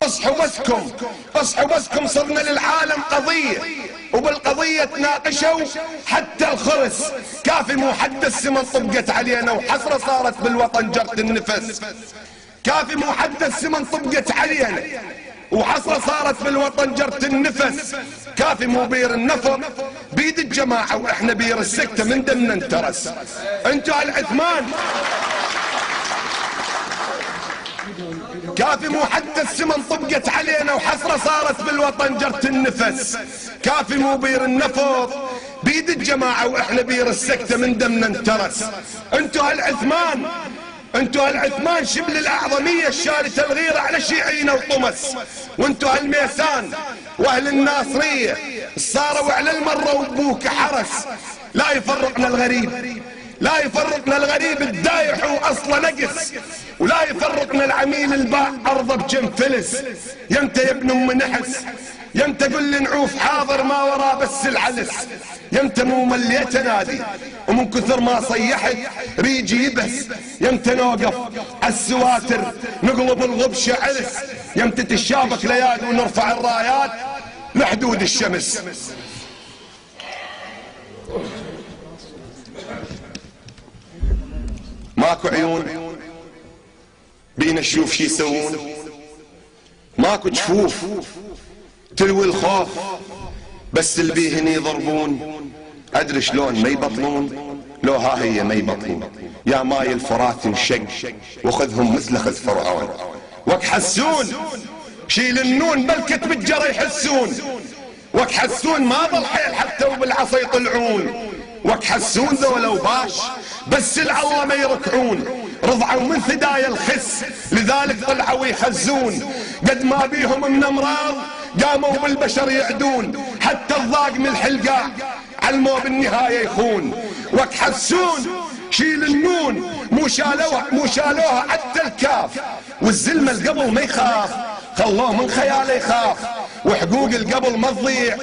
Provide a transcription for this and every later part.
اصحوا بسكم، اصحوا بسكم، صرنا للعالم قضية، وبالقضية تناقشوا حتى الخرس. كافي مو حتى السمن طبقت علينا وحسرة صارت بالوطن جرت النفس. كافي مو حتى السمن طبقت علينا وحسرة صارت بالوطن جرت النفس. كافي مو بير النفط بيد الجماعة واحنا بير السكتة من دمنا انترس. انتوا هالعثمان. كافي مو حتى السمن طبقت علينا وحسرة صارت بالوطن جرت النفس. كافي مو بير النفط بيد الجماعة واحنا بير السكتة من دمنا انترس. انتوا هالعثمان، انتوا هالعثمان شبل الاعظمية الشارة الغيرة على شيعينا وطمس. وانتوا هالميسان واهل الناصرية صاروا على المرة وابوك حرس. لا يفرقنا الغريب، لا يفرقنا الغريب الدايح واصله نقص، ولا يفرقنا العميل الباع ارضه بجم فلس. يمتى يا ابن ام نحس، يمتى قل لي نعوف حاضر ما وراه بس العلس. يمتى مو مليت نادي ومن كثر ما صيحت ريجي يبس. يمتى نوقف عالسواتر نقلب الغبش علس. يمتى تشابك ليالي ونرفع الرايات لحدود الشمس. ماكو عيون بينا نشوف شي يسوون، ماكو جفوف تلوي الخوف بس اللي بيهن يضربون. ادري شلون ما يبطلون لو ها هي ما يبطلون. يا ماي الفرات انشق وخذهم مثل خذ فرعون. وك حسون شيل النون بلكت بالجرى يحسون. وك حسون ما ظل حيل حتى وبالعصا يطلعون. وك حسون ذولا وباش بس العالله ما يركعون. رضعوا من ثدايا الخس لذلك طلعوا يخزون. قد ما بيهم من امراض قاموا بالبشر يعدون. حتى الضاق من الحلقاء علموا بالنهاية يخون. وك حسون شيل النون مو شالوها حتى الكاف. والزلمة القبل ما يخاف خلوه من خياله يخاف. وحقوق القبل ما تضيع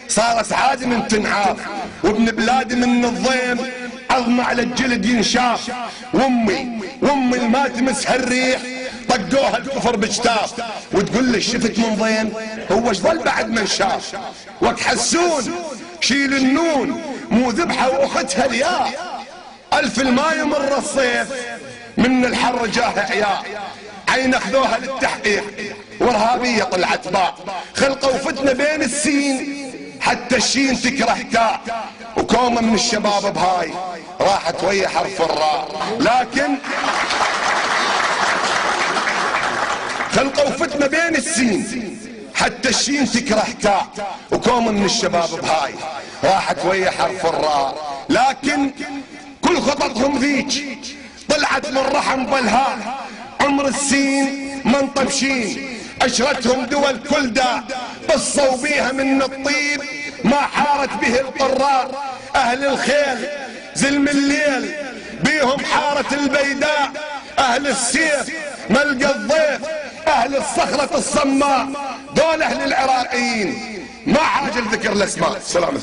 صارت عادي من تنعاف. وابن بلادي من الضيم عظم على الجلد ينشاف. وامي ما تمس هالريح طقوها الكفر بجتاف. وتقول لي شفت من ضيم هو ايش ظل بعد ما انشاف. وك حسون شيل النون مو ذبحه واختها الياء. الف ما يمر الصيف من الحر جاه عياء. عين اخذوها للتحقيق وارهابيه طلعت باء. خلقوا فتنه بين السين حتى الشين تكره تاء. وكومه من الشباب بهاي راحت ويا حرف الراء. لكن خلقوا فتنه بين السين حتى الشين تكره تاء. وكومه من الشباب بهاي راحت ويا حرف الراء. لكن كل خططهم ذيك طلعت من رحم بلهاء. عمر السين من طبشين عشرتهم دول كل داء. قصوا بيها من الطيب ما حارت به القراء. اهل الخيل زلم الليل بيهم حارت البيداء. اهل السيف ملقى الضيف اهل الصخرة الصماء. دول اهل العراقيين ما حاجة لذكر الاسماء. سلام.